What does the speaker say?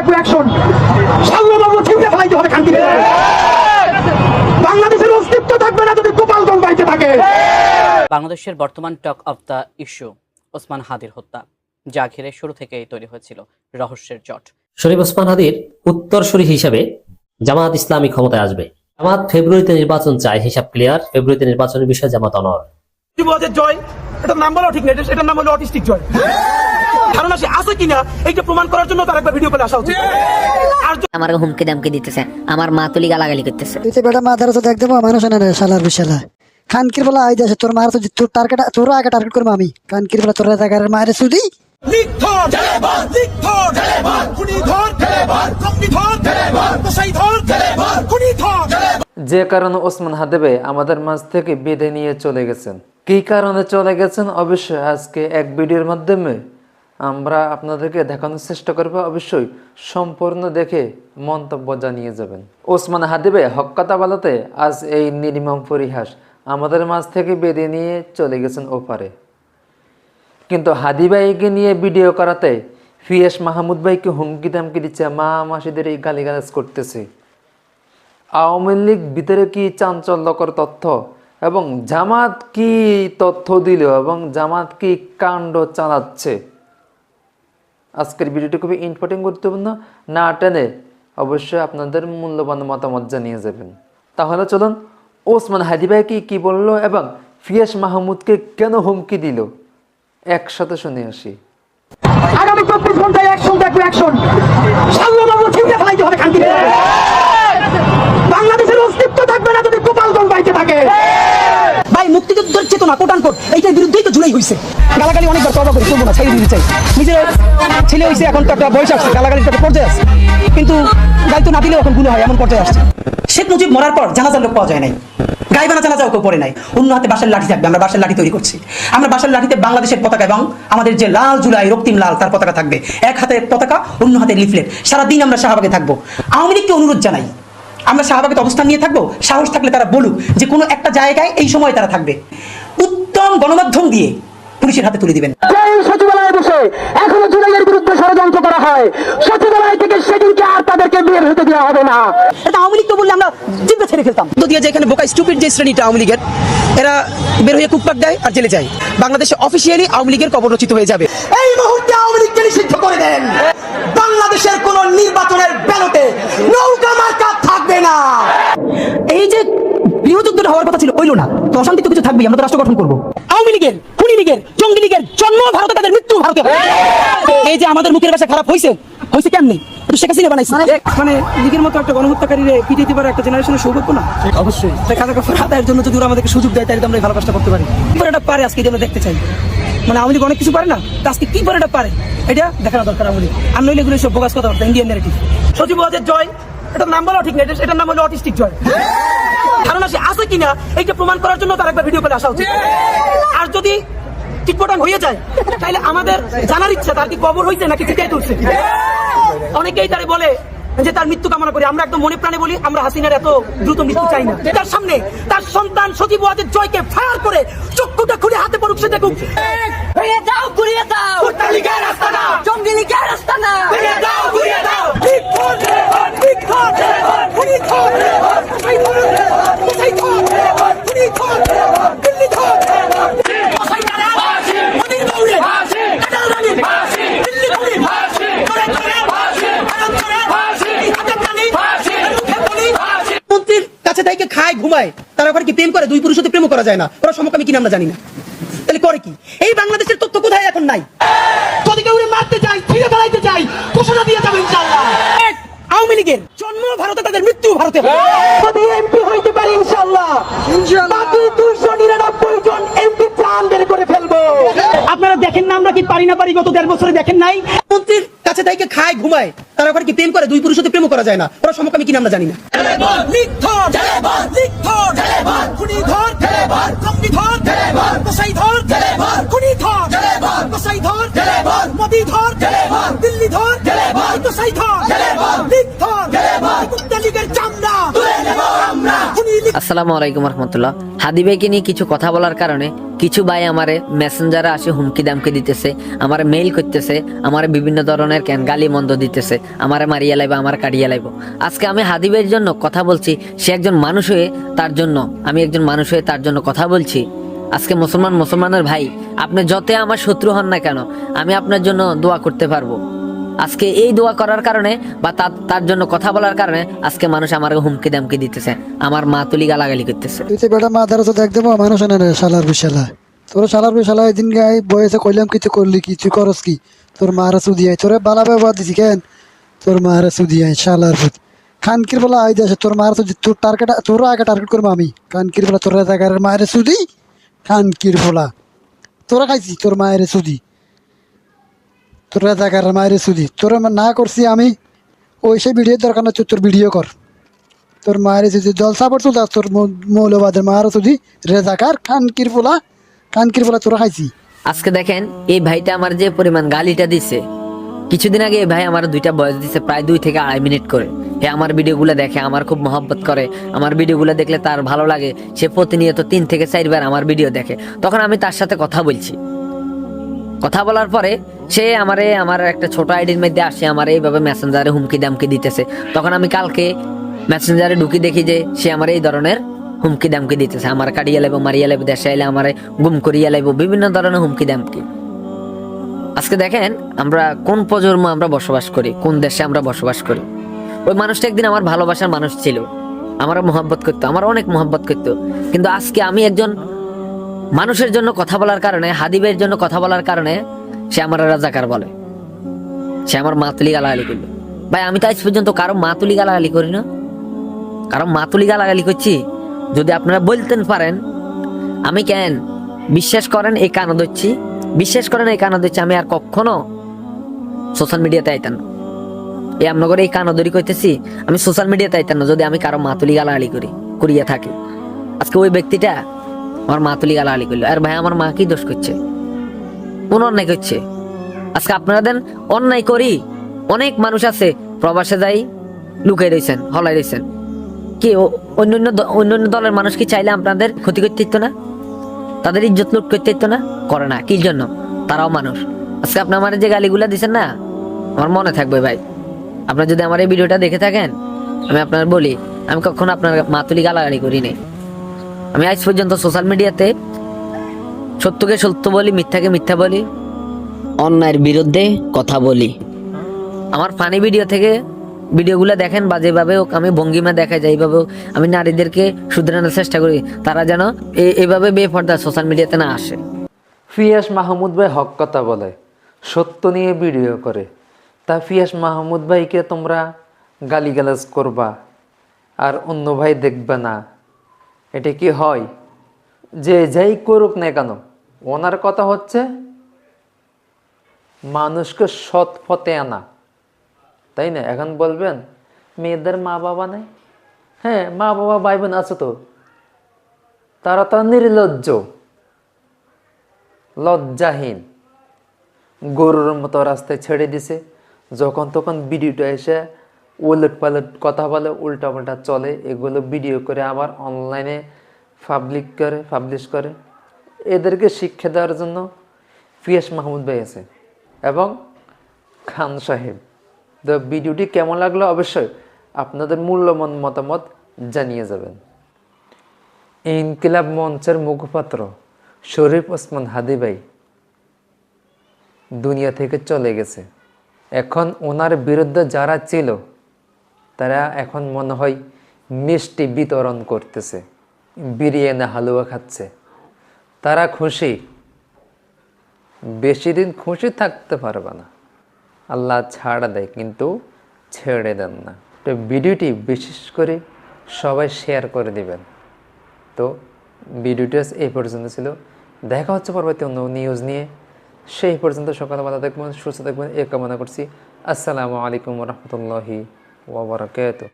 দেখবো অ্যাকশন। সাল্লাল্লাহু ছিঁড়ে ফেলাইতে হবে খানকি। বাংলাদেশের অস্তিত্ব থাকবে না যদি গোপালগঞ্জ বাইতে থাকে। বাংলাদেশের বর্তমান talk of the issue Osman হাদির হত্যা, যা ঘিরে শুরু থেকেই তৈরি হয়েছিল রহস্যের জট। শরীফ ওসমান হাদির উত্তরসূরি হিসাবে জামাত ইসলামী ক্ষমতায় আসবে। জামাত ফেব্রুয়ারিতে নির্বাচন চায়, হিসাব ক্লিয়ার। ফেব্রুয়ারিতে নির্বাচনের বিষয়ে জামাত অনড়। জয়, এটার নাম বলা ঠিক না, এটার নাম হলো অটিস্টিক জয়। ধারণা সে আছে কিনা এইটা প্রমাণ করার জন্য তার একটা ভিডিও করে আসা উচিত। আমার হুমকি দামকি দিতেছে, আমার মা তুলি গালাগালি করতেছে। তুই তো বেটা মাথার তো দেখ দেবো মানুষ না শালার বিশালা খানকির বলা আইতে আছে তোর মার তো তোর টার্গেট তোর আগে টার্গেট করবো আমি খানকির বলা তোর জায়গার মারে সুদি যে কারণে ওসমান হাদি আমাদের মাঝ থেকে বিদায় নিয়ে চলে গেছেন। কি কারণে চলে গেছেন অবশ্যই আজকে এক ভিডিওর মাধ্যমে আমরা আপনাদেরকে দেখানোর চেষ্টা করবো। অবশ্যই সম্পূর্ণ দেখে মন্তব্য জানিয়ে যাবেন। ওসমান হাদি হক কথা বলাতে আজ এই নির্মম পরিহাস আমাদের মাঝ থেকে বেঁধে নিয়ে চলে গেছেন ওপারে। কিন্তু হাদি ভাইকে নিয়ে ভিডিও করাতে ফিয়াস মাহমুদ ভাইকে হুমকি দামকি দিচ্ছে, মা মাসিদের এই গালিগালাজ করতেছে। আওয়ামী লীগ ভিতরে কি চাঞ্চল্যকর তথ্য এবং জামাত কি তথ্য দিল এবং জামাত কি কাণ্ড চালাচ্ছে, আজকের ভিডিওটি খুবই ইম্পর্টেন্ট, গুরুত্বপূর্ণ। না টেনে অবশ্যই আপনাদের মূল্যবান মতামত জানিয়ে যাবেন। তাহলে চলুন ওসমান হাদি ভাই কি বললো এবং ফিয়াস মাহমুদকে কেন হুমকি দিল একসাথে শুনে আসি। আগামী 24 ঘন্টায় অ্যাকশন দেখবো অ্যাকশন। সাল্লাল্লাহু ছিঁড়ে ফেলাইতে হবে খানকি। বাংলাদেশের অস্তিত্ব থাকবে না যদি গোপালগঞ্জ বাইতে থাকে। ভাই মুক্তিযুদ্ধের চেতনা কোটান কোট এইটার বিরুদ্ধেই তো জুলাই হইছে। গালাগালি অনেকবার তওবা করি, তবু না ছেড়ে দিতে চাই। নিজের ছেলে হইছে, এখন তো একটা বয়স আসছে, গালাগালির একটা পর্যায়ে আছে, কিন্তু দায়িত্ব না দিলেও এখন গুলো হয়, এমন পর্যায়ে আসছে। শেখ মুজিব মরার পর জানাজার লোক পাওয়া যায় নাই, গাইবানা জানাজাও কেউ পড়ে নাই। অন্য হাতে বাঁশের লাঠি থাকবে, আমরা বাঁশের লাঠি তৈরি করছি। আমরা বাঁশের লাঠিতে বাংলাদেশের পতাকা এবং আমাদের যে লাল জুলাই রক্তিম লাল তার পতাকা থাকবে। এক হাতে পতাকা, অন্য হাতে লিফলেট। সারাদিন আমরা শাহবাগে থাকবো। আওয়ামী লীগকে অনুরোধ জানাই, আমরা শাহবাগে অবস্থান নিয়ে থাকবো। সাহস থাকলে তারা বলুক যে কোনো একটা জায়গায় এই সময় তারা থাকবে। উত্তম গণমাধ্যম দিয়ে পুলিশের হাতে তুলে দিবেন। সচিবালয়ে বসে এখনো জুলাইয়ের বিরুদ্ধে ষড়যন্ত্র করা হয়, সচিবালয় থেকে সেদিনকে আর তাদেরকে বের হতে দেওয়া হবে না। এটা আওয়ামী লীগ তো বললে আমরা জিম্মা ছেড়ে ফেলতাম। তো দিয়ে যে এখানে বোকা স্টুপিড যে শ্রেণীটা আওয়ামী লীগের, এরা বের হয়ে কুকপাক দেয় আর জেলে যায়। বাংলাদেশে অফিসিয়ালি আওয়ামী লীগের কবর রচিত হয়ে যাবে। এই মুহূর্তে আওয়ামী লীগকে নিষিদ্ধ করে দেন। বাংলাদেশের কোন নির্বাচনের ব্যালটে নৌকা মার্কা থাকবে না। এই যে গৃহযুদ্ধটা হওয়ার কথা ছিল, হইল না, তো অশান্তি তো কিছু থাকবেই। আমরা তো রাষ্ট্র গঠন করবো। আওয়ামী লীগের, খুনি লীগের, জঙ্গি লীগের জন্ম ভারতে, তাদের মৃত্যু ভারতে। এই যে আমাদের মুখের ভাষা খারাপ হয়েছে কেমনি? শেখ হাসিনা বানাইছে। মানে লীগের মতো একটা গণহত্যাকারীরে পিটিয়ে পারে একটা জেনারেশনের সৌভাগ্য না? অবশ্যই। খাজা গফর আদায়ের জন্য যদি ওরা আমাদেরকে সুযোগ দেয় তাহলে আমরা ভালো কাজটা করতে পারি। কি করে এটা পারে আজকে আমরা দেখতে চাই। মানে আওয়ামী লীগ অনেক কিছু পারে না, আজকে কি করে এটা পারে এটা দেখানো দরকার আওয়ামী লীগ। আর নইলে এগুলো সব বোগাস কথা বলতে ইন্ডিয়ান ন্যারেটিভ। সচিবালয়ের জয়, এটার নাম বলা ঠিক না, এটার নাম হলো অটিস্টিক জয়। ধারণা সে আছে কিনা এইটা প্রমাণ করার জন্য তার একটা ভিডিও করে আসা উচিত। আর যদি টিকপটাং হয়ে যায় তাহলে আমাদের জানার ইচ্ছা তার কি কবর হয়েছে নাকি চিতায় তুলছে। অনেকেই তারে বলে যে তার মৃত্যু কামনা করি, আমরা একদম মনে প্রাণে বলি আমরা হাসিনার এত দ্রুত মৃত্যু চাই না। তার সামনে তার সন্তান সচিব ওয়াজেদ জয়কে ফায়ার করে চক্ষুটা খুলে হাতে পড়ুক, সে দেখুক। ঘুরিয়ে দাও, ঘুরিয়ে দাও, লীগের রাস্তা না, জঙ্গি লীগের রাস্তা না, ঘুরিয়ে দাও, ঘুরিয়ে দাও। খায় ঘুমায়, তারা ওখানে কি প্রেম করে? দুই পুরুষ সাথে প্রেম করা যায় না? ওরা সমকামী কিনা আমরা জানি না, তাহলে করে কি? এই বাংলাদেশের তথ্য কোথায় এখন নাই? যদি কেউ মারতে চাই, ছিঁড়ে ফেলাইতে চাই, ঘোষণা দিয়ে যাবে ইনশাআল্লাহ। আওয়ামী লীগের জন্ম ভারতে, তাদের মৃত্যু ভারতে। যদি এমপি হইতে পারি ইনশাআল্লাহ, বাকি 299 জন এমপি প্রাণ বের করে ফেলবো। আপনারা দেখেন না আমরা কি পারি না পারি? গত 1.5 বছরে দেখেন নাই? মন্ত্রীর কাছে থেকে খায় ঘুমায়, তারা ওখানে কি প্রেম করে? দুই পুরুষ সাথে প্রেম করা যায় না? ওরা সমকামী কিনা আমরা জানি না। দিল্লি আসসালামু আলাইকুম রহমতুল্লাহ। হাদি ভাইকে নিয়ে কিছু কথা বলার কারণে কিছু ভাই আমারে মেসেঞ্জারে আসে হুমকি দামকি দিতেছে, আমারে মেইল করতেছে, আমারে বিভিন্ন ধরনের গালি মন্দ দিতেছে, আমারে মারিয়া লাইব, আমার কাটিয়া লাইব। আজকে আমি হাদি ভাইয়ের জন্য কথা বলছি, সে একজন মানুষ হয়ে তার জন্য, আমি একজন মানুষ হয়ে তার জন্য কথা বলছি। আজকে মুসলমানের ভাই, আপনি যতই আমার শত্রু হন না কেন, আমি আপনার জন্য দোয়া করতে পারবো। আজকে এই দোয়া করার কারণে বা তার জন্য কথা বলার কারণে আজকে মানুষ আমার হুমকি দামকি দিতেছে, আমার মা তুলি গালাগালি করতেছে। তুই তো বেটা মা দ্বারা তো দেখ দেবো মানুষ না রে শালার বিশালা। তোর শালার বিশালা এদিন গায়ে বয়সে কইলাম কি তুই করলি কি, তুই করস কি? তোর মারা সুদি আয়, তোরে বালা ব্যবহার দিছি কেন? তোর মারা সুদি আয় শালার ভূত। খানকির বলা আই যাচ্ছে তোর মারা সুদি, তোর টার্গেট, তোর আগে টার্গেট করবো আমি। খানকির বলা তোর জায়গার মায়ের সুদি, খানকির বলা তোরা খাইছি তোর মায়ের সুদি, তোর জায়গার মায়ের সুদি। তোর না করছি আমি, ওই সেই ভিডিওর দরকার না, তোর ভিডিও কর। তোর মায়ের যদি জলসা পড়তো তোর মৌলবাদের মায়ের যদি রেজাকার খানকির পোলা তোরা খাইছি। আজকে দেখেন এই ভাইটা আমার যে পরিমাণ গালিটা দিছে, কিছুদিন আগে এই ভাই আমার 2টা ভয়েস দিছে প্রায় 2 থেকে 2.5 মিনিট করে। হে আমার ভিডিওগুলো দেখে, আমার খুব মহব্বত করে, আমার ভিডিওগুলো দেখলে তার ভালো লাগে, সে প্রতিনিয়ত 3 থেকে 4 বার আমার ভিডিও দেখে। তখন আমি তার সাথে কথা বলছি, কথা বলার পরে সে আমার একটা ছোট আইডির মধ্যে আসে, আমার এইভাবে মেসেঞ্জারে হুমকি দামকি দিতেছে। তখন আমি কালকে মেসেঞ্জারে ঢুকি দেখি যে সে আমার এই ধরনের হুমকি দামকি দিতেছে, আমার কাটিয়া লাইব, মারিয়া লাইব, দেশে আইলে আমার গুম করিয়া লাইব, বিভিন্ন ধরনের হুমকি দামকি। আজকে দেখেন আমরা কোন প্রজন্ম আমরা বসবাস করি, কোন দেশে আমরা বসবাস করি। ওই মানুষটা একদিন আমার ভালোবাসার মানুষ ছিল, আমার মহব্বত করতো, আমার অনেক মহব্বত করতো। কিন্তু আজকে আমি একজন মানুষের জন্য কথা বলার কারণে, হাদিবের জন্য কথা বলার কারণে সে আমার রাজাকার বলে, সে আমার মাতুলি গালাগালি করলো। ভাই আমি তো আজ পর্যন্ত কারো মাতুলি গালাগালি করি না, কারো মাতুলি গালাগালি করছি? যদি আপনারা বলতেন পারেন আমি কেন, বিশ্বাস করেন এই কানা ধরছি, বিশ্বাস করেন এই কানা ধরছি, আমি আর কখনো সোশ্যাল মিডিয়াতে আইতাম না। এই আপনাদের এই কানাদরি করতেছি, আমি সোশ্যাল মিডিয়াতে আইতাম না যদি আমি কারো মাতুলি গালাগালি করিয়া থাকি। আজকে ওই ব্যক্তিটা আমার মাতুলি গালাগালি করলো, আর ভাই আমার মা কি দোষ করছে? কোন অন্যায় করছে? আজকে আপনারা দেন অন্যায় করি, অনেক মানুষ আছে প্রবাসে যাই লুকাই রয়েছেন, হলাই রয়েছেন, কি অন্য দলের মানুষ কি চাইলে আপনাদের ক্ষতি করতে দিত না, তাদের ইজ্জত লুট করতে দিত না? করে না, কি জন্য? তারাও মানুষ। আজকে আপনি আমার যে গালিগুলা দিচ্ছেন না, আমার মনে থাকবে ভাই। আপনার যদি আমার এই ভিডিওটা দেখে থাকেন, আমি আপনার বলি আমি কখনো আপনার মাতুলি গালাগালি করি নাই। আমি আজ পর্যন্ত সোশ্যাল মিডিয়াতে সত্যকে সত্য বলি, মিথ্যাকে মিথ্যা বলি, অন্যায়ের বিরুদ্ধে কথা বলি। আমার ফানি ভিডিও থেকে ভিডিওগুলো দেখেন বা যেভাবে হোক আমি ভঙ্গিমা দেখাই যাই, এইভাবে আমি নারীদেরকে শুধরানোর চেষ্টা করি, তারা যেন এইভাবে বেপর্দা সোশ্যাল মিডিয়াতে না আসে। ফিয়াস মাহমুদ ভাই হক কথা বলে, সত্য নিয়ে ভিডিও করে, তা ফিয়াস মাহমুদ ভাইকে তোমরা গালিগালাজ করবা আর অন্য ভাই দেখবে না, এটা কি হয়? যে যাই করুক না কেন, ওনার কথা হচ্ছে মানুষকে সৎ পথে আনা, তাই না? এখন বলবেন মেয়েদের মা বাবা নেই, হ্যাঁ মা বাবা ভাই বোন আছে তো, তারা তো নির্লজ্জ, লজ্জাহীন, গরুর মতো রাস্তায় ছেড়ে দিছে, যখন তখন ভিডিওটা এসে উলট পালট কথা বলে, উল্টা পাল্টা চলে, এগুলো ভিডিও করে আবার অনলাইনে পাবলিশ করে। এদেরকে শিক্ষা দেওয়ার জন্য ফিয়াস মাহমুদ ভাই আছে এবং খান সাহেব। তো ভিডিওটি কেমন লাগলো অবশ্যই আপনাদের মূল্যবান মতামত জানিয়ে যাবেন। ইনকিলাব মঞ্চের মুখপাত্র শরীফ ওসমান হাদি ভাই দুনিয়া থেকে চলে গেছে। এখন ওনার বিরুদ্ধে যারা ছিল তারা এখন মনে হয় মিষ্টি বিতরণ করতেছে, বিরিয়ানি হালুয়া খাচ্ছে, তারা খুশি। বেশি দিন খুশি থাকতে পারবে না, আল্লাহ ছাড়া দেয় কিন্তু ছেড়ে দেন না। তো ভিডিওটি বিশেষ করে সবাই শেয়ার করে দিবেন। তো ভিডিওটি এই পর্যন্ত ছিল, দেখা হচ্ছে পরবর্তী অন্য নিউজ নিয়ে। সেই পর্যন্ত সকালে ভালো থাকবেন, সুস্থ থাকবেন, এ কামনা করছি। আসসালামু আলাইকুম রহমতুল্লাহি ওয়া বারাকাতুহু।